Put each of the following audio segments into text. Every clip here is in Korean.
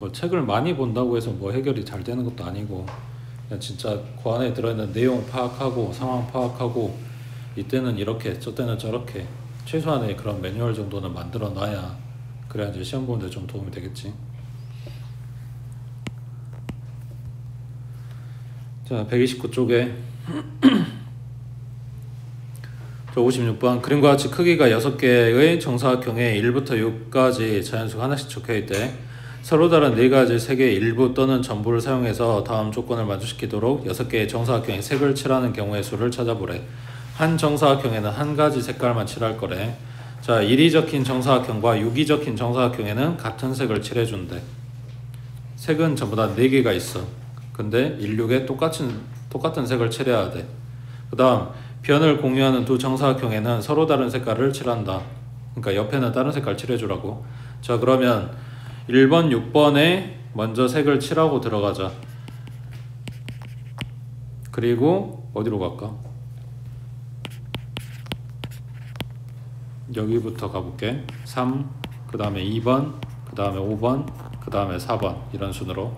뭐 책을 많이 본다고 해서 뭐 해결이 잘 되는 것도 아니고, 그냥 진짜 그 안에 들어있는 내용 파악하고 상황 파악하고 이때는 이렇게 저때는 저렇게 최소한의 그런 매뉴얼 정도는 만들어 놔야 그래야 이제 시험 보는데 좀 도움이 되겠지. 자, 129쪽에 56번 그림과 같이 크기가 6개의 정사각형에 1부터 6까지 자연수가 하나씩 적혀있대. 서로 다른 4가지 색의 일부 또는 전부를 사용해서 다음 조건을 만족시키도록 6개의 정사각형에 색을 칠하는 경우의 수를 찾아보래. 한 정사각형에는 한 가지 색깔만 칠할 거래. 자, 1이 적힌 정사각형과 6이 적힌 정사각형에는 같은 색을 칠해준대. 색은 전부 다 4개가 있어. 근데 1, 6에 똑같은 색을 칠해야 돼. 그 다음 변을 공유하는 두 정사각형에는 서로 다른 색깔을 칠한다. 그러니까 옆에는 다른 색깔 칠해주라고. 자, 그러면 1번, 6번에 먼저 색을 칠하고 들어가자. 그리고 어디로 갈까? 여기부터 가볼게. 3, 그 다음에 2번, 그 다음에 5번, 그 다음에 4번 이런 순으로.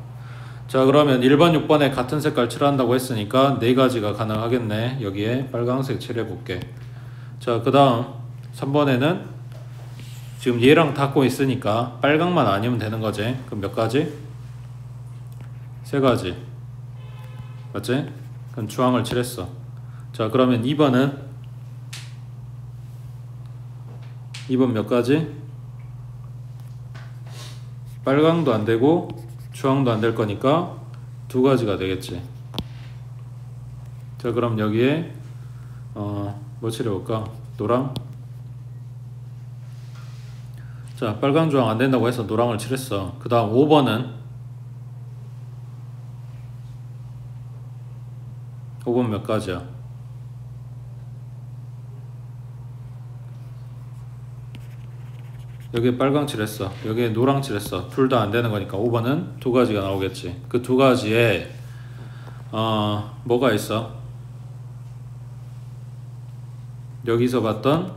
자, 그러면 1번, 6번에 같은 색깔 칠한다고 했으니까 4가지가 가능하겠네. 여기에 빨강색 칠해볼게. 자, 그 다음 3번에는 지금 얘랑 닿고 있으니까 빨강만 아니면 되는 거지. 그럼 몇 가지? 3가지. 맞지? 그럼 주황을 칠했어. 자, 그러면 2번은? 2번 몇 가지? 빨강도 안 되고 주황도 안 될 거니까 2가지가 되겠지. 자, 그럼 여기에 뭐 칠해볼까? 노랑? 자, 빨강 주황 안 된다고 해서 노랑을 칠했어. 그 다음 5번은? 5번 몇 가지야? 여기에 빨강 칠했어. 여기에 노랑 칠했어. 둘 다 안 되는 거니까 5번은 2가지가 나오겠지. 그 2가지에 뭐가 있어? 여기서 봤던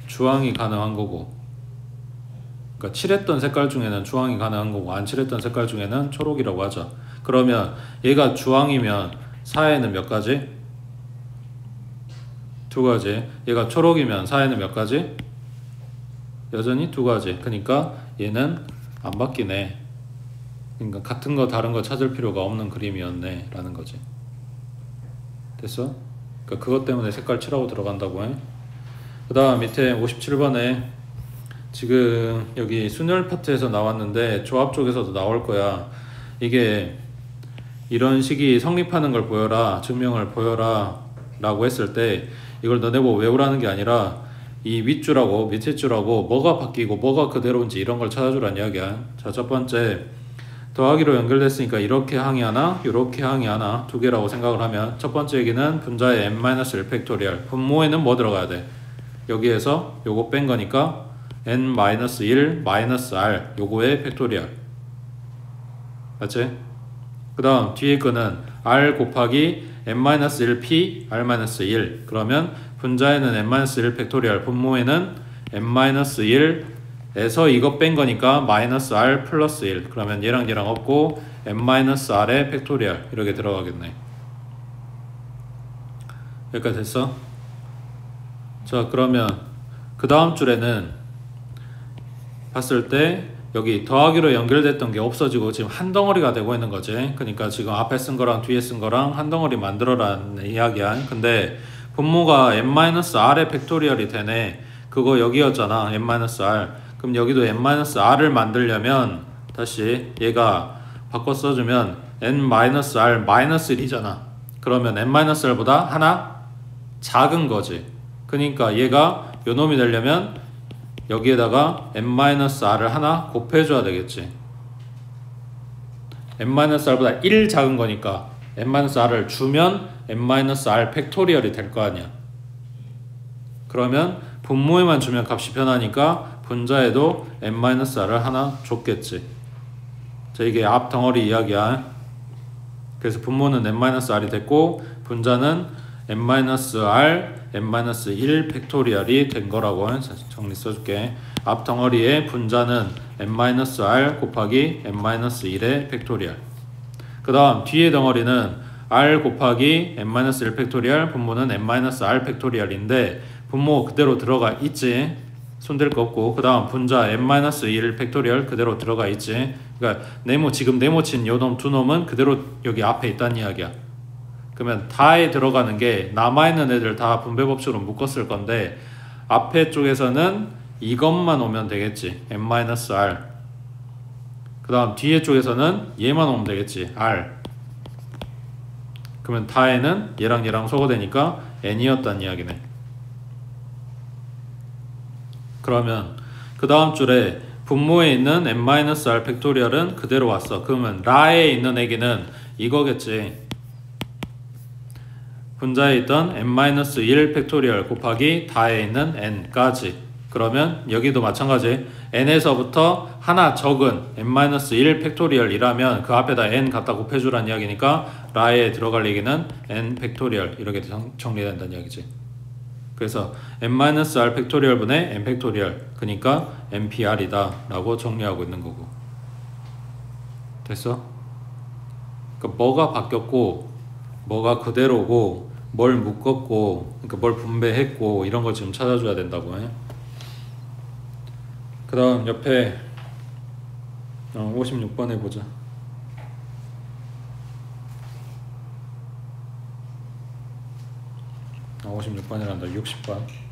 주황이 가능한 거고, 그러니까 칠했던 색깔 중에는 주황이 가능한 거고 안 칠했던 색깔 중에는 초록이라고 하자. 그러면 얘가 주황이면 4에는 몇 가지? 2가지. 얘가 초록이면 4에는 몇 가지? 여전히 2가지. 그러니까 얘는 안 바뀌네. 그러니까 같은 거 다른 거 찾을 필요가 없는 그림이었네 라는 거지. 됐어? 그러니까 그것 때문에 색깔 칠하고 들어간다고 해. 그 다음 밑에 57번에 지금 여기 순열 파트에서 나왔는데 조합 쪽에서도 나올 거야. 이게 이런 식이 성립하는 걸 보여라, 증명을 보여라 라고 했을 때 이걸 너네 보고 외우라는 게 아니라 이 윗줄하고 밑에 줄하고 뭐가 바뀌고 뭐가 그대로인지 이런 걸 찾아주라는 이야기야. 자, 첫 번째 더하기로 연결됐으니까 이렇게 항이 하나, 이렇게 항이 하나, 2개라고 생각을 하면 첫 번째 얘기는 분자의 n-1 팩토리얼, 분모에는 뭐 들어가야 돼? 여기에서 요거 뺀 거니까 n-1 -r 요거의 팩토리얼. 맞지? 그 다음 뒤에 거는 r 곱하기 n-1p r-1 그러면 분자에는 n-1 팩토리얼, 분모에는 n-1에서 이거 뺀 거니까 -r 플러스 1 그러면 얘랑 얘랑 없고 n-r의 팩토리얼 이렇게 들어가겠네. 여기까지 됐어? 자, 그러면 그 다음 줄에는 봤을 때 여기 더하기로 연결됐던 게 없어지고 지금 한 덩어리가 되고 있는 거지. 그러니까 지금 앞에 쓴 거랑 뒤에 쓴 거랑 한 덩어리 만들어라는 이야기야. 근데 분모가 n-r의 팩토리얼이 되네. 그거 여기였잖아. n-r. 그럼 여기도 n-r을 만들려면 다시 얘가 바꿔 써주면 n-r -1이잖아. 그러면 n-r보다 하나 작은 거지. 그러니까 얘가 요 놈이 되려면 여기에다가 n-r을 하나 곱해줘야 되겠지. n-r보다 1 작은 거니까 n-r을 주면 n-r 팩토리얼이 될 거 아니야. 그러면 분모에만 주면 값이 변하니까 분자에도 n-r을 하나 줬겠지. 자, 이게 앞 덩어리 이야기야. 그래서 분모는 n-r이 됐고 분자는 n-r n-1 팩토리얼이 된 거라고 정리 써줄게. 앞 덩어리의 분자는 n-r 곱하기 n-1의 팩토리얼. 그 다음 뒤에 덩어리는 r 곱하기 n-1 팩토리얼, 분모는 n-r 팩토리얼인데 분모 그대로 들어가 있지. 손댈 거 없고, 그 다음 분자 n-1 팩토리얼 그대로 들어가 있지. 그러니까 지금 네모친 요놈 두 놈은 그대로 여기 앞에 있다는 이야기야. 그러면 다에 들어가는 게 남아있는 애들 다 분배법칙으로 묶었을 건데 앞에 쪽에서는 이것만 오면 되겠지. n-r. 그 다음 뒤에 쪽에서는 얘만 오면 되겠지. r. 그러면 다에는 얘랑 얘랑 소거되니까 n이었단 이야기네. 그러면 그 다음 줄에 분모에 있는 n-r 팩토리얼은 그대로 왔어. 그러면 라에 있는 애기는 이거겠지. 분자에 있던 n-1 팩토리얼 곱하기 다에 있는 n까지. 그러면 여기도 마찬가지. n에서부터 하나 적은 n-1 팩토리얼이라면 그 앞에다 n 갖다 곱해주란 이야기니까 라에 들어갈 얘기는 n 팩토리얼 이렇게 정리된다는 이야기지. 그래서 n-r 팩토리얼 분의 n 팩토리얼, 그러니까 npr이다 라고 정리하고 있는 거고. 됐어? 그러니까 뭐가 바뀌었고 뭐가 그대로고 뭘 묶었고, 그러니까 뭘 분배했고 이런 거 지금 찾아줘야 된다고 해. 그 다음 옆에 56번 해보자. 56번이란다. 60번.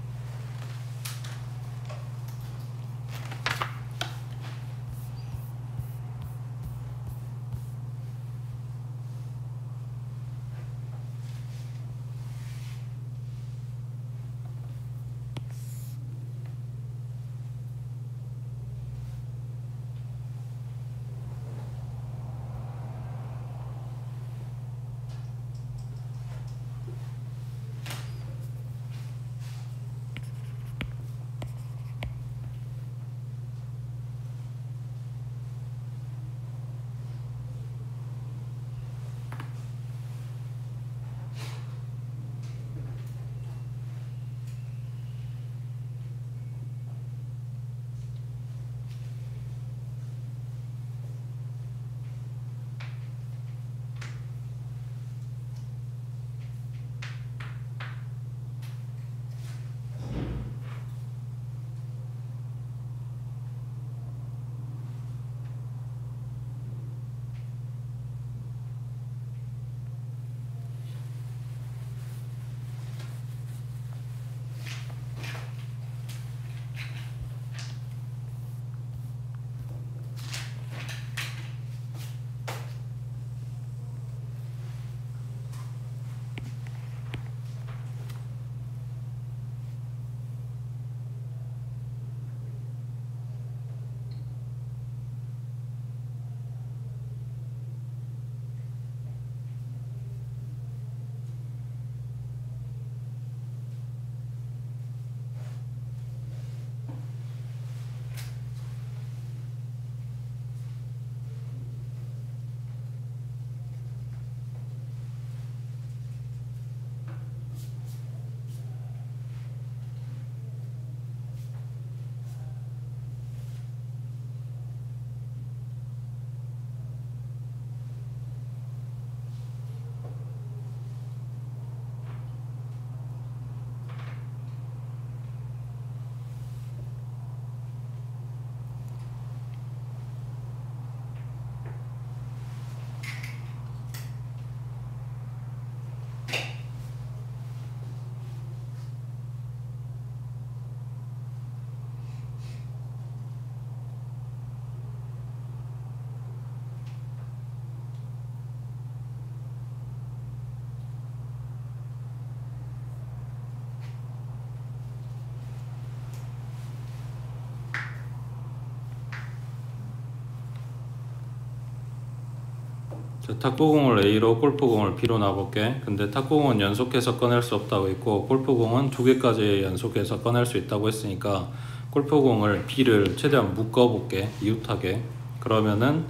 자, 탁구공을 A로 골프공을 B로 놔볼게. 근데 탁구공은 연속해서 꺼낼 수 없다고 했고 골프공은 2개까지 연속해서 꺼낼 수 있다고 했으니까 골프공을 B를 최대한 묶어볼게. 이웃하게. 그러면은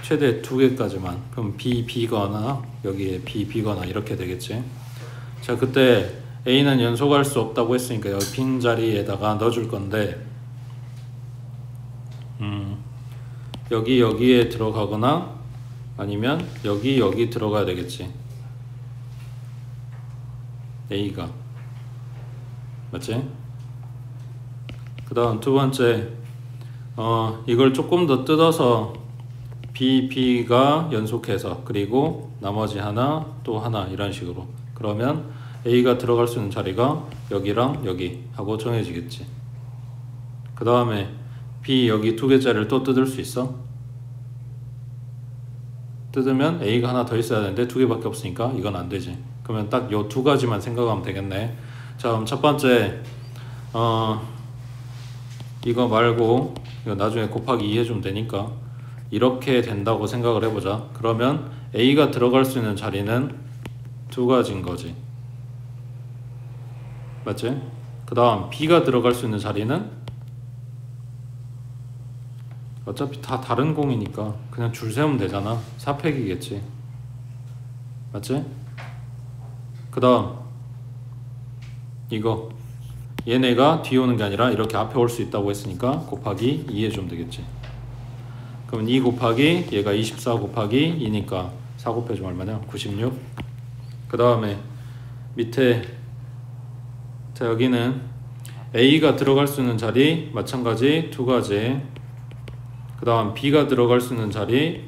최대 2개까지만. 그럼 B, B거나 여기에 B, B거나 이렇게 되겠지. 자, 그때 A는 연속할 수 없다고 했으니까 여기 빈 자리에다가 넣어줄 건데 여기에 들어가거나 아니면 여기 들어가야 되겠지. A가 맞지? 그 다음 두 번째 이걸 조금 더 뜯어서 B가 연속해서 그리고 나머지 하나 또 하나 이런 식으로 그러면 A가 들어갈 수 있는 자리가 여기랑 여기 하고 정해지겠지. 그 다음에 B 여기 두 개짜리를 또 뜯을 수 있어? 뜯으면 A가 하나 더 있어야 되는데 두 개밖에 없으니까 이건 안 되지. 그러면 딱 요 두 가지만 생각하면 되겠네. 자, 그럼 첫 번째 이거 말고 이거 나중에 곱하기 2 해주면 되니까 이렇게 된다고 생각을 해보자. 그러면 A가 들어갈 수 있는 자리는 두 가지인 거지. 맞지? 그 다음 B가 들어갈 수 있는 자리는 어차피 다 다른 공이니까 그냥 줄 세우면 되잖아. 4팩이겠지. 맞지? 그 다음 이거 얘네가 뒤에 오는 게 아니라 이렇게 앞에 올 수 있다고 했으니까 곱하기 2 해주면 되겠지. 그러면 2 곱하기 얘가 24 곱하기 2니까 4 곱해주면 얼마냐? 96. 그 다음에 밑에 자 여기는 A가 들어갈 수 있는 자리 마찬가지 두 가지. 그 다음 B가 들어갈 수 있는 자리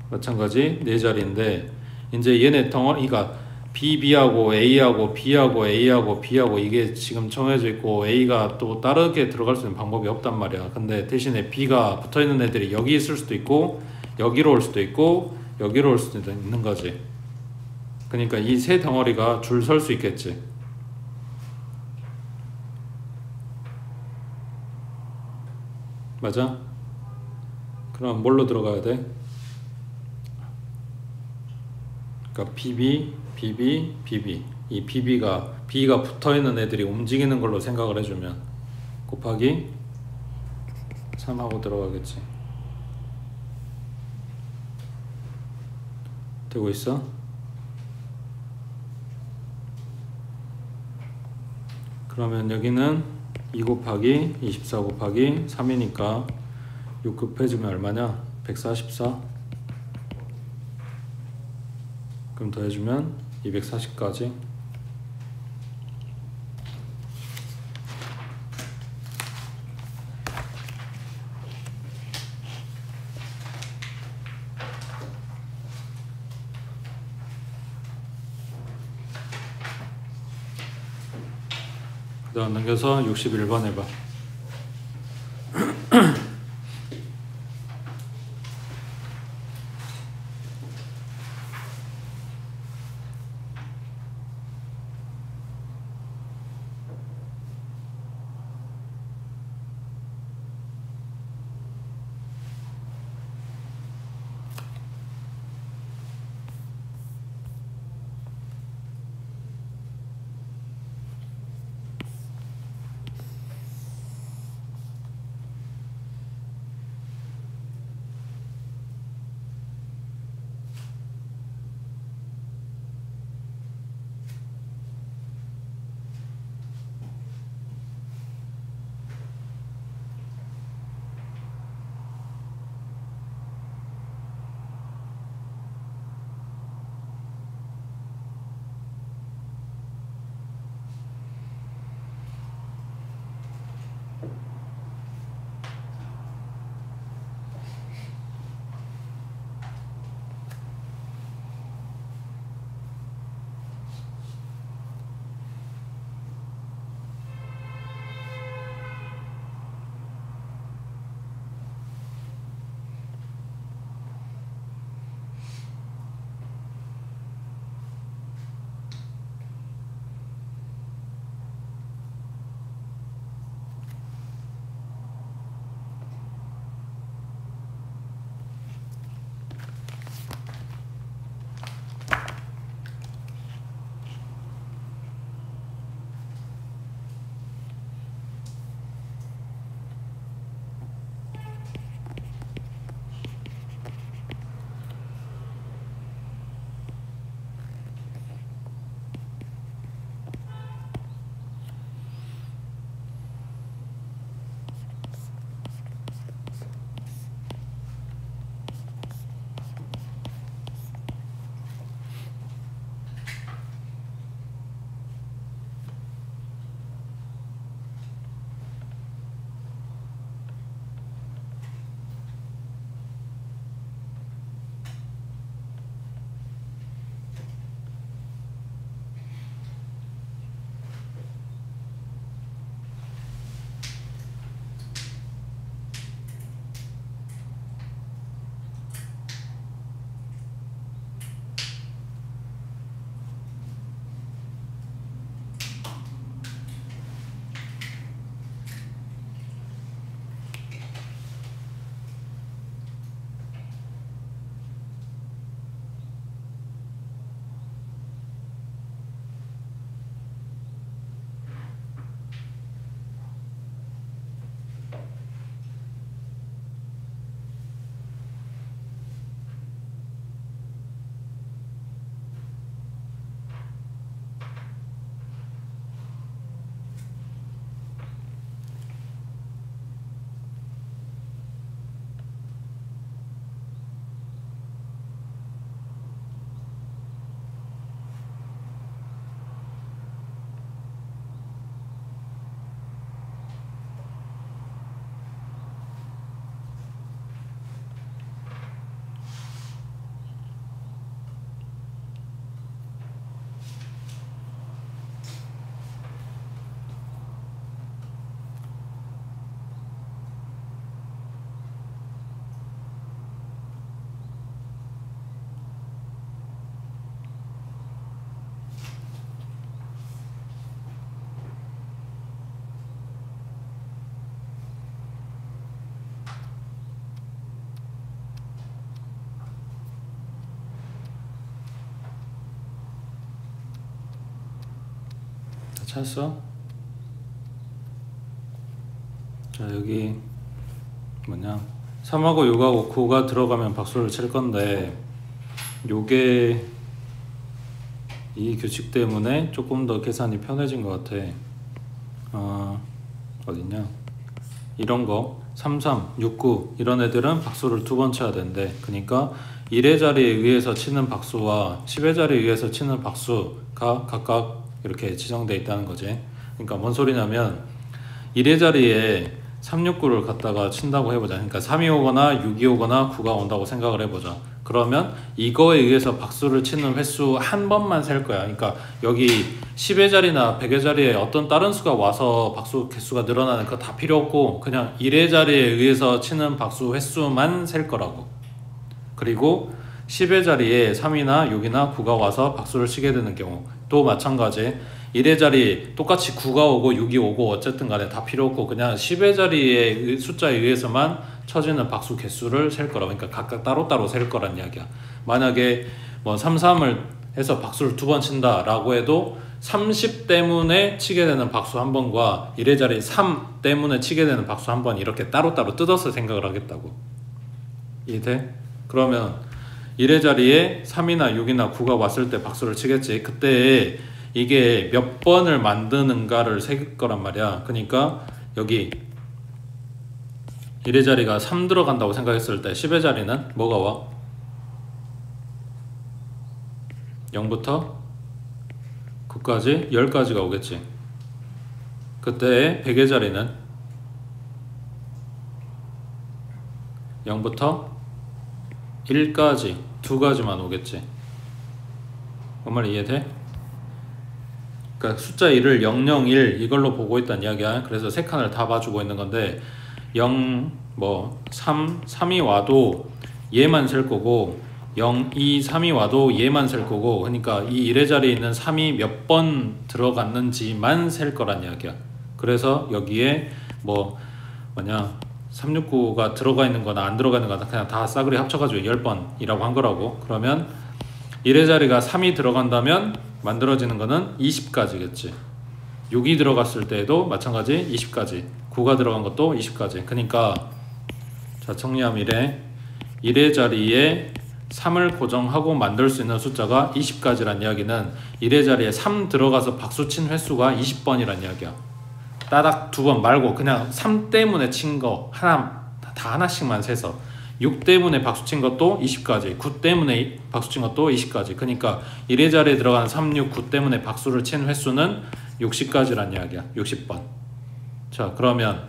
마찬가지 네 자리인데 이제 얘네 덩어리가 BB하고 A하고 B하고 A하고 B하고 이게 지금 정해져 있고 A가 또 다르게 들어갈 수 있는 방법이 없단 말이야. 근데 대신에 B가 붙어있는 애들이 여기 있을 수도 있고 여기로 올 수도 있고 여기로 올 수도 있는 거지. 그러니까 이 세 덩어리가 줄 설 수 있겠지. 맞아? 그럼 뭘로 들어가야 돼? 그러니까 BB, BB, BB 이 B가 붙어있는 애들이 움직이는 걸로 생각을 해주면 곱하기 3하고 들어가겠지. 되고 있어? 그러면 여기는 2 곱하기 24 곱하기 3이니까 6 곱해주면 얼마냐? 144. 그럼 더해주면 240까지. 그 다음 넘겨서 61번 해봐. 찾았어? 자, 여기 뭐냐 3하고 6하고 9가 들어가면 박수를 칠 건데, 요게 이 규칙 때문에 조금 더 계산이 편해진 것 같아. 어딨냐, 이런 거 3, 3, 6, 9 이런 애들은 박수를 2번 쳐야 된대. 그러니까 1의 자리에 의해서 치는 박수와 10의 자리에 의해서 치는 박수가 각각 이렇게 지정되어 있다는 거지. 그러니까 뭔 소리냐면 1의 자리에 3, 6, 9를 갖다가 친다고 해보자. 그러니까 3이 오거나 6이 오거나 9가 온다고 생각을 해보자. 그러면 이거에 의해서 박수를 치는 횟수 한 번만 셀 거야. 그러니까 여기 10의 자리나 100의 자리에 어떤 다른 수가 와서 박수 개수가 늘어나는 거 다 필요 없고, 그냥 1의 자리에 의해서 치는 박수 횟수만 셀 거라고. 그리고 10의 자리에 3이나 6이나 9가 와서 박수를 치게 되는 경우 또 마찬가지. 1의 자리 똑같이 9가 오고 6이 오고 어쨌든 간에 다 필요 없고 그냥 10의 자리의 숫자에 의해서만 쳐지는 박수 개수를 셀 거라. 그러니까 각각 따로따로 셀 거란 이야기야. 만약에 뭐 3, 3을 해서 박수를 2번 친다 라고 해도 30 때문에 치게 되는 박수 한 번과 1의 자리 3 때문에 치게 되는 박수 한 번, 이렇게 따로따로 뜯어서 생각을 하겠다고. 이해돼? 그러면 1의 자리에 3이나 6이나 9가 왔을 때 박수를 치겠지. 그때 이게 몇 번을 만드는가를 셀 거란 말이야. 그러니까 여기 1의 자리가 3 들어간다고 생각했을 때 10의 자리는 뭐가 와? 0부터 9까지 10까지가 오겠지. 그때 100의 자리는 0부터 1까지 2가지만 오겠지. 그 말 이해돼? 그러니까 숫자 1을 0, 0, 1 이걸로 보고 있다는 이야기야. 그래서 세 칸을 다 봐주고 있는 건데 0, 3이 와도 얘만 셀 거고 0, 2, 3이 와도 얘만 셀 거고, 그러니까 이 1의 자리에 있는 3이 몇 번 들어갔는지만 셀 거란 이야기야. 그래서 여기에 뭐냐 369가 들어가 있는 거나 안 들어가 있는 거나 그냥 다 싸그리 합쳐가지고 10번이라고 한 거라고. 그러면 1의 자리가 3이 들어간다면 만들어지는 거는 20까지겠지. 6이 들어갔을 때에도 마찬가지 20까지, 9가 들어간 것도 20까지. 그러니까 자, 정리하면 이래. 1의 자리에 3을 고정하고 만들 수 있는 숫자가 20가지란 이야기는 1의 자리에 3 들어가서 박수 친 횟수가 20번이란 이야기야. 따닥 2번 말고 그냥 3 때문에 친 거 다 하나씩만 세서 6 때문에 박수 친 것도 20가지, 9 때문에 박수 친 것도 20가지. 그러니까 1의 자리에 들어간 3, 6, 9 때문에 박수를 친 횟수는 60가지란 이야기야. 60번. 자, 그러면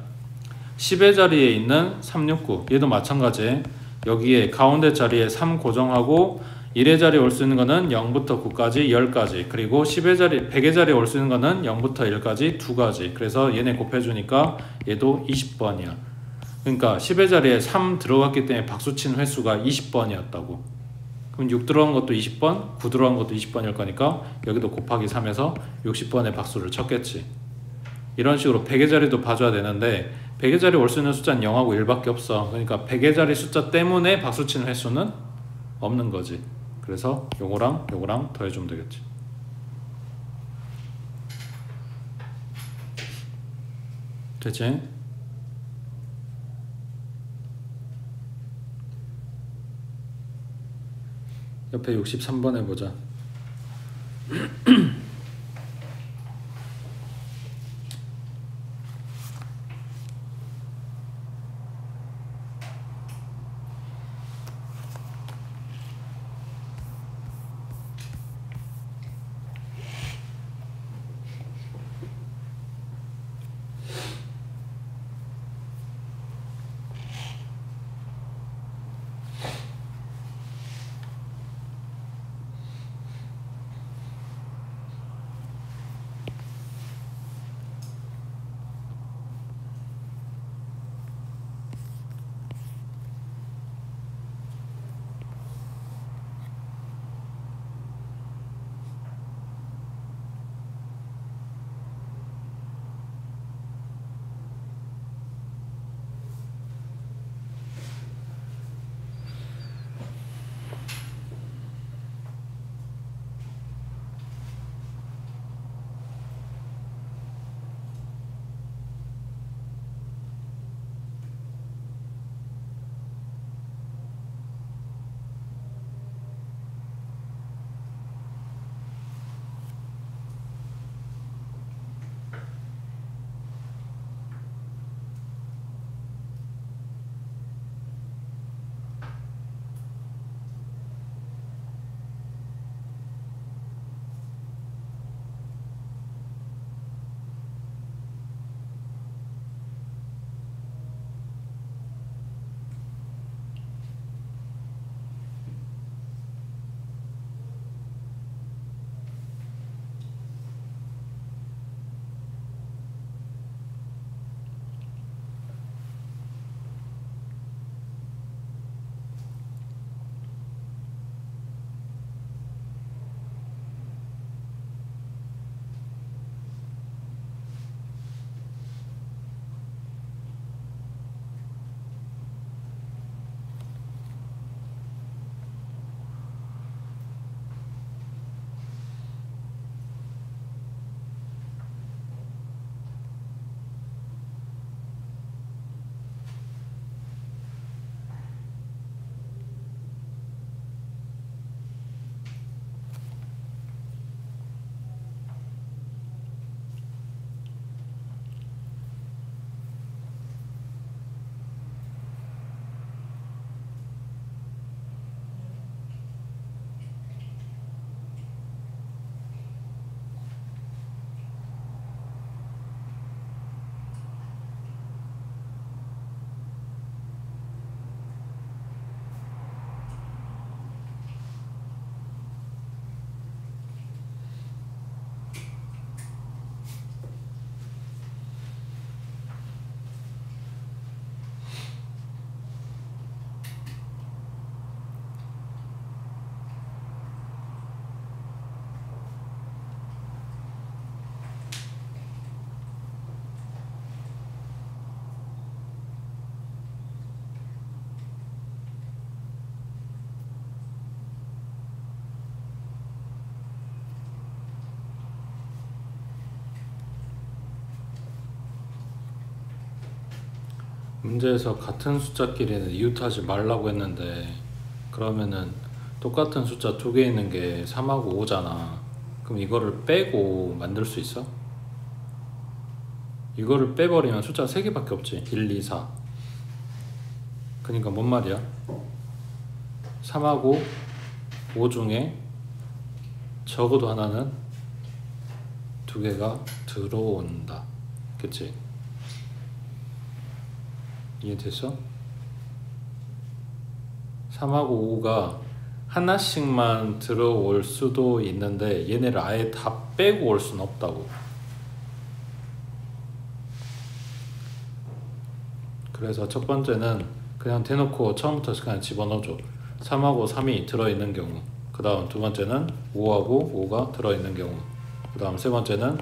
10의 자리에 있는 3, 6, 9 얘도 마찬가지. 여기에 가운데 자리에 3 고정하고 1의 자리에 올 수 있는 거는 0부터 9까지 10가지, 그리고 10의 자리, 100의 자리에 올 수 있는 거는 0부터 1까지 2가지. 그래서 얘네 곱해주니까 얘도 20번이야. 그러니까 10의 자리에 3 들어갔기 때문에 박수 친 횟수가 20번이었다고. 그럼 6 들어간 것도 20번, 9 들어간 것도 20번일 거니까 여기도 곱하기 3해서 60번의 박수를 쳤겠지. 이런 식으로 100의 자리도 봐줘야 되는데 100의 자리에 올 수 있는 숫자는 0하고 1밖에 없어. 그러니까 100의 자리 숫자 때문에 박수 치는 횟수는 없는 거지. 그래서 요거랑 요거랑 더해주면 되겠지. 됐지? 옆에 63번 해보자. 문제에서 같은 숫자끼리는 이웃하지 말라고 했는데, 그러면은 똑같은 숫자 두 개 있는 게 3하고 5잖아. 그럼 이거를 빼고 만들 수 있어? 이거를 빼버리면 숫자 3개밖에 없지. 1, 2, 4. 그러니까 뭔 말이야? 3하고 5 중에 적어도 하나는 2개가 들어온다. 그치? 이해됐어? 3하고 5가 하나씩만 들어올 수도 있는데 얘네를 아예 다 빼고 올 수는 없다고. 그래서 첫 번째는 그냥 대놓고 처음부터 그냥 집어넣어줘. 3하고 3이 들어있는 경우. 그 다음 두 번째는 5하고 5가 들어있는 경우. 그 다음 세 번째는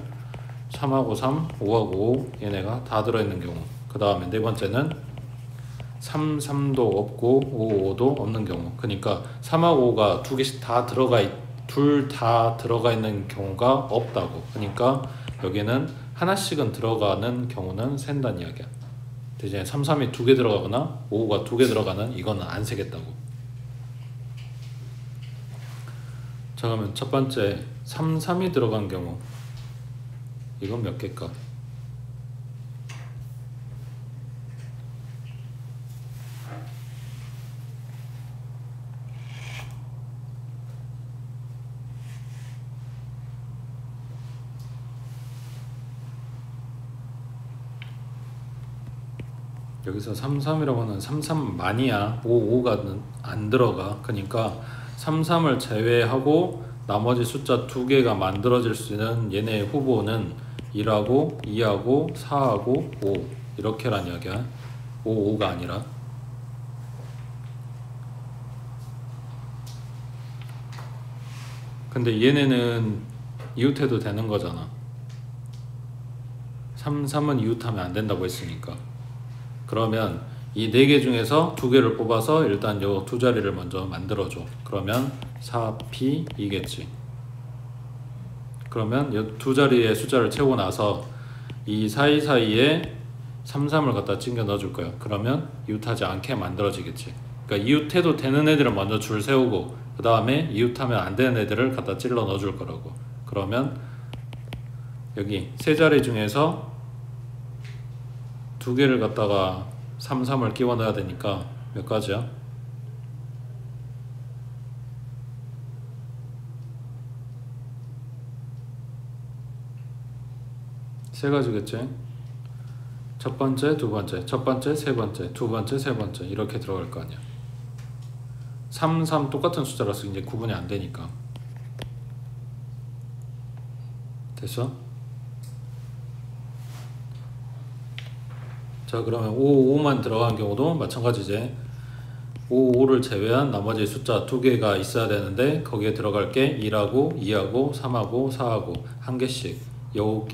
3하고 3, 5하고 5 얘네가 다 들어있는 경우. 그 다음에 네 번째는 3, 3도 없고 5, 5도 없는 경우. 그러니까 3하고 5가 두 개씩 다 둘 다 들어가 있는 경우가 없다고. 그러니까 여기는 하나씩은 들어가는 경우는 센다는 이야기야. 대신에 3, 3이 2개 들어가거나 5, 5가 2개 들어가는 이거는 안 세겠다고. 자, 그러면 첫 번째 3, 3이 들어간 경우 이건 몇 개일까? 여기서 3, 3이라고 하는 3, 3만이야. 5, 5가 안 들어가. 그러니까 3, 3을 제외하고 나머지 숫자 2개가 만들어질 수 있는 얘네의 후보는 1하고 2하고 4하고 5 이렇게란 이야기야. 5, 5가 아니라. 근데 얘네는 이웃해도 되는 거잖아. 3, 3은 이웃하면 안 된다고 했으니까. 그러면 이 4개 중에서 2개를 뽑아서 일단 요 두 자리를 먼저 만들어줘. 그러면 4P이겠지. 그러면 이 두 자리의 숫자를 채우고 나서 이 사이사이에 3, 3을 갖다 챙겨 넣어줄 거야. 그러면 이웃하지 않게 만들어지겠지. 그러니까 이웃해도 되는 애들을 먼저 줄 세우고 그 다음에 이웃하면 안 되는 애들을 갖다 찔러 넣어줄 거라고. 그러면 여기 세 자리 중에서 2개를 갖다가 3, 3을 끼워 넣어야 되니까 몇 가지야? 세 가지겠지? 첫 번째, 두 번째, 첫 번째, 세 번째, 두 번째, 세 번째 이렇게 들어갈 거 아니야. 3, 3 똑같은 숫자라서 이제 구분이 안 되니까. 됐어? 자, 그러면 5, 5만 들어간 경우도 마찬가지지. 5, 5를 제외한 나머지 숫자 2개가 있어야 되는데 거기에 들어갈 게 1하고 2하고 3하고 4하고 한 개씩. 요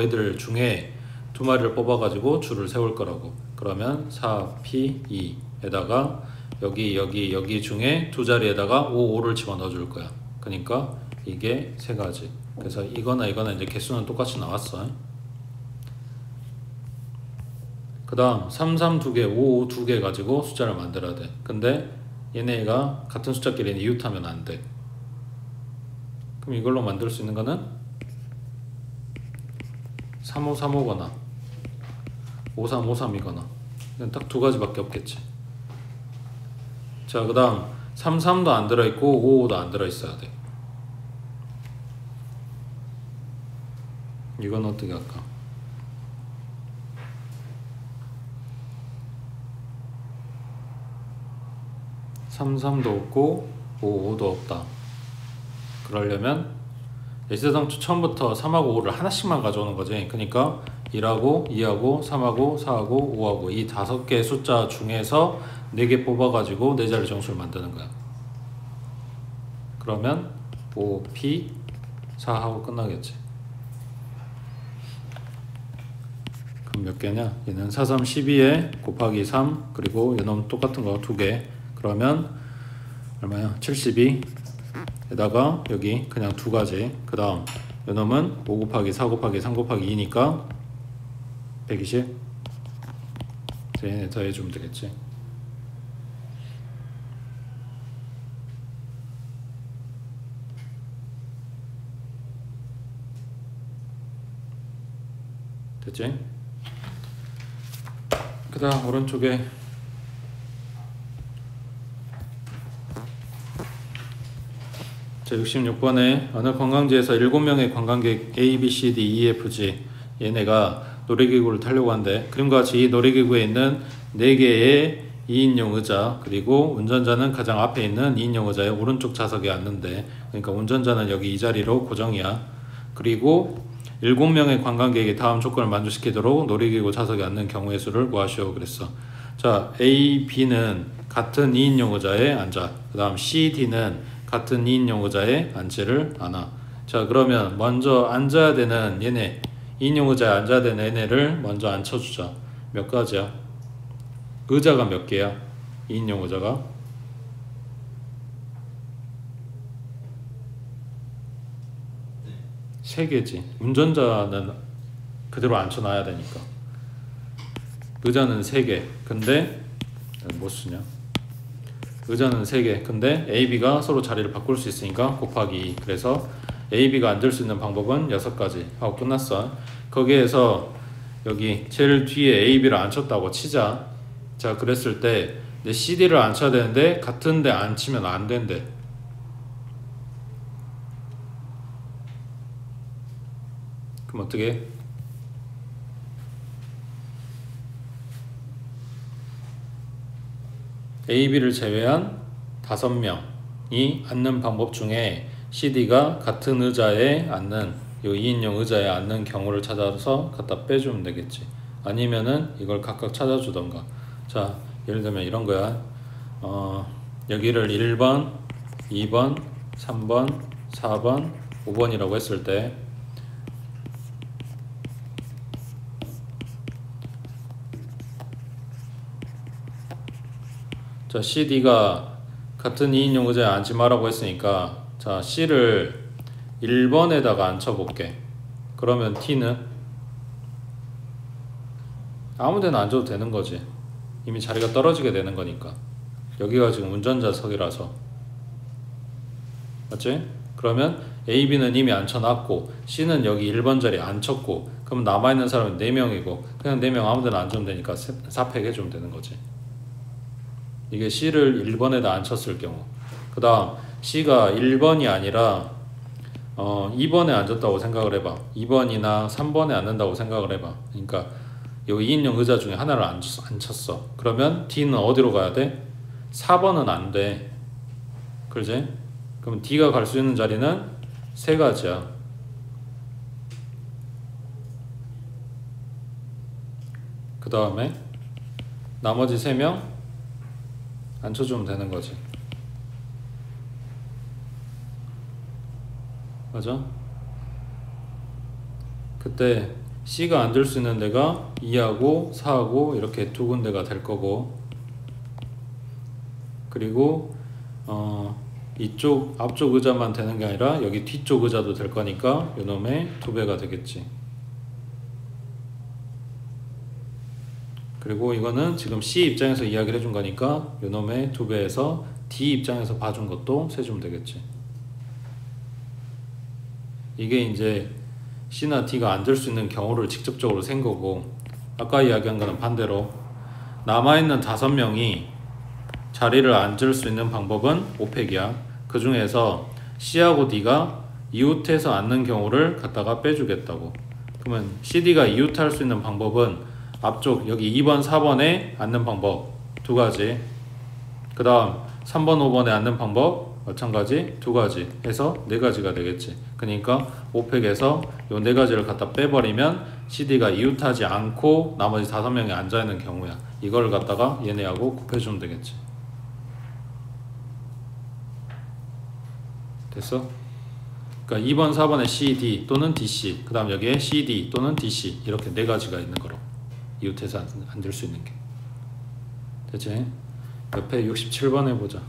애들 중에 2마리를 뽑아가지고 줄을 세울 거라고. 그러면 4P2에다가 여기 중에 두 자리에다가 5, 5를 집어넣어 줄 거야. 그러니까 이게 세 가지. 그래서 이거나 이제 개수는 똑같이 나왔어. 그 다음 3, 3 2개, 5, 5 2개 가지고 숫자를 만들어야 돼. 근데 얘네가 같은 숫자끼리 이웃하면 안 돼. 그럼 이걸로 만들 수 있는 거는 3, 5, 3, 5거나 5, 3, 5, 3이거나 딱 두 가지밖에 없겠지. 자, 그 다음 3, 3도 안 들어있고 5, 5도 안 들어있어야 돼. 이건 어떻게 할까? 3, 3도 없고 5, 5도 없다. 그러려면 예시대상초 처음부터 3하고 5를 하나씩만 가져오는 거지. 그러니까 1하고 2하고 3하고 4하고 5하고 이 5개의 숫자 중에서 4개 뽑아가지고 4자리 정수를 만드는 거야. 그러면 5P 4하고 끝나겠지. 그럼 몇 개냐? 얘는 4, 3, 12에 곱하기 3 그리고 얘는 똑같은 거 2개. 그러면 얼마야? 72에다가 여기 그냥 2가지. 그 다음 요놈은 5 곱하기 4 곱하기 3 곱하기 2니까 120 얘네 더해주면 되겠지. 됐지? 그 다음 오른쪽에 자 66번에 어느 관광지에서 7명의 관광객 A, B, C, D, E, F, G 얘네가 놀이기구를 타려고 하는데 그림과 같이 이 놀이기구에 있는 4개의 2인용 의자 그리고 운전자는 가장 앞에 있는 2인용 의자의 오른쪽 좌석에 앉는데 그러니까 운전자는 여기 이 자리로 고정이야. 그리고 7명의 관광객이 다음 조건을 만족시키도록 놀이기구 좌석에 앉는 경우의 수를 구하시오 그랬어. 자 A, B는 같은 2인용 의자에 앉아. 그 다음 C, D는 같은 2인용 의자에 앉지를 않아. 자 그러면 먼저 앉아야 되는 얘네 2인용 의자에 앉아야 되는 얘네를 먼저 앉혀주자. 몇 가지야? 의자가 몇 개야? 2인용 의자가? 세 개지. 운전자는 그대로 앉혀놔야 되니까. 의자는 3개. 근데 못 쓰냐? 의자는 3개. 근데 A, B가 서로 자리를 바꿀 수 있으니까 곱하기 2. 그래서 A, B가 앉을 수 있는 방법은 6가지 하고 끝났어. 거기에서 여기 제일 뒤에 A, B를 앉혔다고 치자. 자 그랬을 때 내 CD를 앉혀야 되는데 같은데 앉히면 안 된대. 그럼 어떻게 해? A, B를 제외한 5명이 앉는 방법 중에 CD가 같은 의자에 앉는 이 2인용 의자에 앉는 경우를 찾아서 갖다 빼주면 되겠지. 아니면은 이걸 각각 찾아주던가. 자 예를 들면 이런 거야. 여기를 1번, 2번, 3번, 4번, 5번이라고 했을 때 자 CD가 같은 2인용 의자에 앉지 마라고 했으니까 자 C를 1번에다가 앉혀볼게. 그러면 T는 아무데나 앉아도 되는 거지. 이미 자리가 떨어지게 되는 거니까. 여기가 지금 운전자석이라서 맞지? 그러면 A, B는 이미 앉혀놨고 C는 여기 1번 자리에 앉혔고 그럼 남아있는 사람은 4명이고 그냥 4명 아무데나 앉으면 되니까 4팩 해주면 되는 거지. 이게 C를 1번에다 앉혔을 경우 그 다음 C가 1번이 아니라 2번에 앉았다고 생각을 해봐. 2번이나 3번에 앉는다고 생각을 해봐. 그러니까 여기 2인용 의자 중에 하나를 앉혔어. 그러면 D는 어디로 가야 돼? 4번은 안 돼. 그러지? 그럼 D가 갈 수 있는 자리는 3가지야. 그 다음에 나머지 3명 앉혀주면 되는 거지. 맞아? 그때 C가 앉을 수 있는 데가 2하고 4하고 이렇게 2군데가 될 거고 그리고 이쪽 앞쪽 의자만 되는 게 아니라 여기 뒤쪽 의자도 될 거니까 요놈의 2배가 되겠지. 그리고 이거는 지금 C 입장에서 이야기를 해준 거니까 요놈의 2배에서 D 입장에서 봐준 것도 세주면 되겠지. 이게 이제 C나 D가 앉을 수 있는 경우를 직접적으로 센 거고 아까 이야기한 거는 반대로 남아있는 5명이 자리를 앉을 수 있는 방법은 5팩이야. 그 중에서 C하고 D가 이웃해서 앉는 경우를 갖다가 빼주겠다고. 그러면 CD가 이웃할 수 있는 방법은 앞쪽 여기 2번, 4번에 앉는 방법 2가지 그 다음 3번, 5번에 앉는 방법 마찬가지 2가지 해서 4가지가 되겠지. 그러니까 5팩에서 요 4가지를 갖다 빼버리면 CD가 이웃하지 않고 나머지 5명이 앉아있는 경우야. 이걸 갖다가 얘네하고 곱해주면 되겠지. 됐어? 그러니까 2번, 4번에 CD 또는 DC 그 다음 여기에 CD 또는 DC 이렇게 4가지가 있는 거로 이웃해서 앉을 수 있는 게 됐지? 옆에 67번 해보자.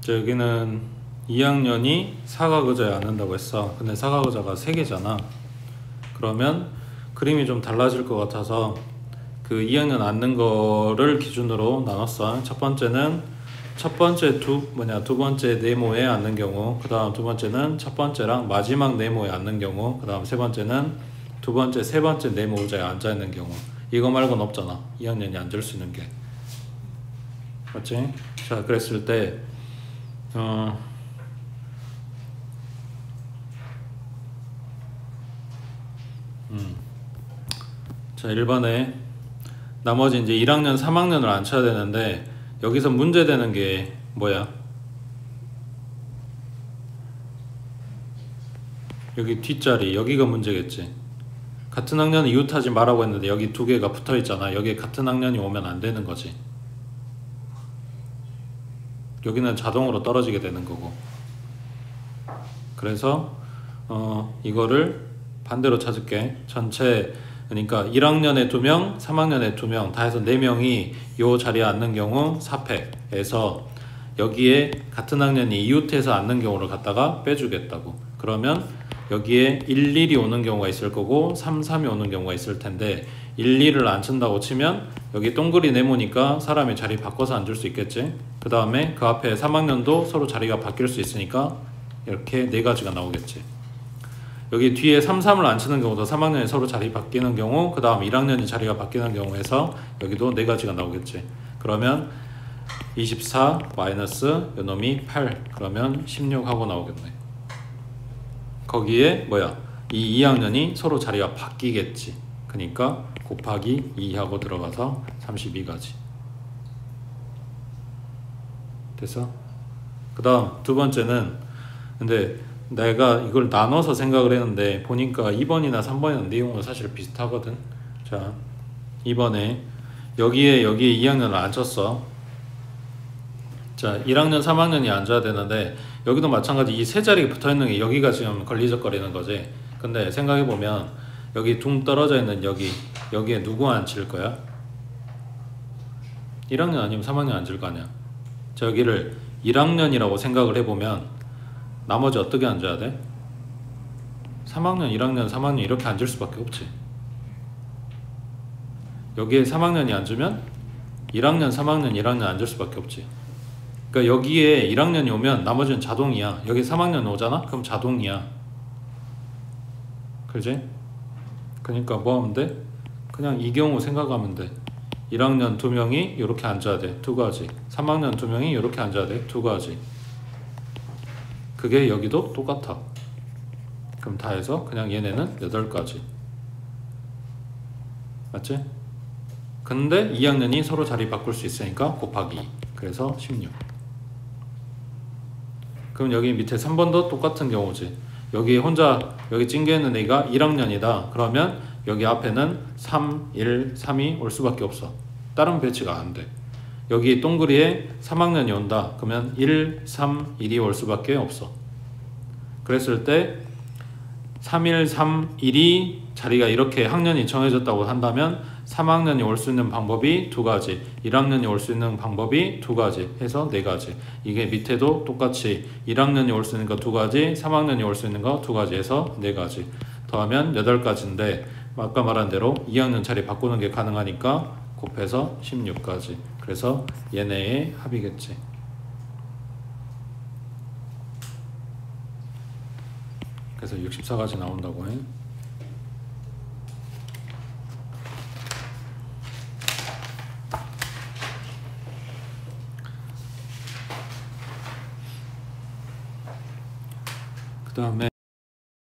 자, 여기는 2학년이 사각의자에 앉는다고 했어. 근데 사각의자가 3개잖아. 그러면 그림이 좀 달라질 것 같아서 그 2학년 앉는 거를 기준으로 나눴어. 첫 번째는 두 번째 네모에 앉는 경우, 그 다음 두 번째는 첫 번째랑 마지막 네모에 앉는 경우, 그 다음 세 번째는 두 번째, 세 번째 네모 의자에 앉아 있는 경우. 이거 말고는 없잖아. 2학년이 앉을 수 있는 게. 맞지? 자, 그랬을 때 자, 1번에 나머지 이제 1학년, 3학년을 앉혀야 되는데 여기서 문제되는 게 뭐야? 여기 뒷자리, 여기가 문제겠지. 같은 학년은 이웃하지 말라고 했는데 여기 두 개가 붙어 있잖아. 여기에 같은 학년이 오면 안 되는 거지. 여기는 자동으로 떨어지게 되는 거고. 그래서 이거를 반대로 찾을게. 전체, 그러니까 1학년에 2명, 3학년에 2명, 다 해서 4명이 이 자리에 앉는 경우 4팩에서 여기에 같은 학년이 이웃해서 앉는 경우를 갖다가 빼주겠다고. 그러면 여기에 1, 1이 오는 경우가 있을 거고 3, 3이 오는 경우가 있을 텐데 1, 2를 안 친다고 치면 여기 동그리 네모니까 사람이 자리 바꿔서 앉을 수 있겠지. 그 다음에 그 앞에 3학년도 서로 자리가 바뀔 수 있으니까 이렇게 4가지가 나오겠지. 여기 뒤에 3, 3을 안 치는 경우도 3학년이 서로 자리 바뀌는 경우, 그 다음 1학년이 자리가 바뀌는 경우에서 여기도 4가지가 나오겠지. 그러면 24 마이너스 요놈이 8, 그러면 16 하고 나오겠네. 거기에 뭐야? 이 2학년이 서로 자리가 바뀌겠지. 그러니까 곱하기 2 하고 들어가서 32가지. 됐어? 그 다음 두 번째는, 근데 내가 이걸 나눠서 생각을 했는데 보니까 2번이나 3번이나 내용은 사실 비슷하거든. 자, 2번에 여기에 2학년을 앉혔어. 자, 1학년, 3학년이 앉아야 되는데 여기도 마찬가지 이 세 자리가 붙어있는 게 여기가 지금 걸리적거리는 거지. 근데 생각해보면 여기 둥 떨어져 있는 여기에 누구 앉힐 거야? 1학년 아니면 3학년 앉을 거 아니야. 자, 여기를 1학년이라고 생각을 해보면 나머지 어떻게 앉아야 돼? 3학년, 1학년, 3학년 이렇게 앉을 수밖에 없지. 여기에 3학년이 앉으면 1학년, 3학년, 1학년 앉을 수밖에 없지. 그러니까 여기에 1학년이 오면 나머지는 자동이야. 여기 3학년 오잖아? 그럼 자동이야. 그지? 그러니까 뭐 하면 돼? 그냥 이 경우 생각하면 돼. 1학년 2명이 이렇게 앉아야 돼. 2가지. 3학년 2명이 이렇게 앉아야 돼. 2가지. 그게 여기도 똑같아. 그럼 다 해서 그냥 얘네는 8가지. 맞지? 근데 2학년이 서로 자리 바꿀 수 있으니까 곱하기 2. 그래서 16. 그럼 여기 밑에 3번도 똑같은 경우지. 여기 여기 찡겨있는 애가 1학년이다. 그러면 여기 앞에는 3, 1, 3이 올 수밖에 없어. 다른 배치가 안 돼. 여기 동그리에 3학년이 온다. 그러면 1, 3, 1이 올 수밖에 없어. 그랬을 때 3, 1, 3, 1이 자리가 이렇게 학년이 정해졌다고 한다면 3학년이 올 수 있는 방법이 2가지, 1학년이 올 수 있는 방법이 2가지 해서 4가지. 이게 밑에도 똑같이 1학년이 올 수 있는 거 2가지, 3학년이 올 수 있는 거 2가지 해서 4가지. 더하면 8가지인데 아까 말한 대로 2학년 자리 바꾸는 게 가능하니까 곱해서 16가지. 그래서 얘네의 합이겠지. 그래서 64가지 나온다고 해. 그 다음에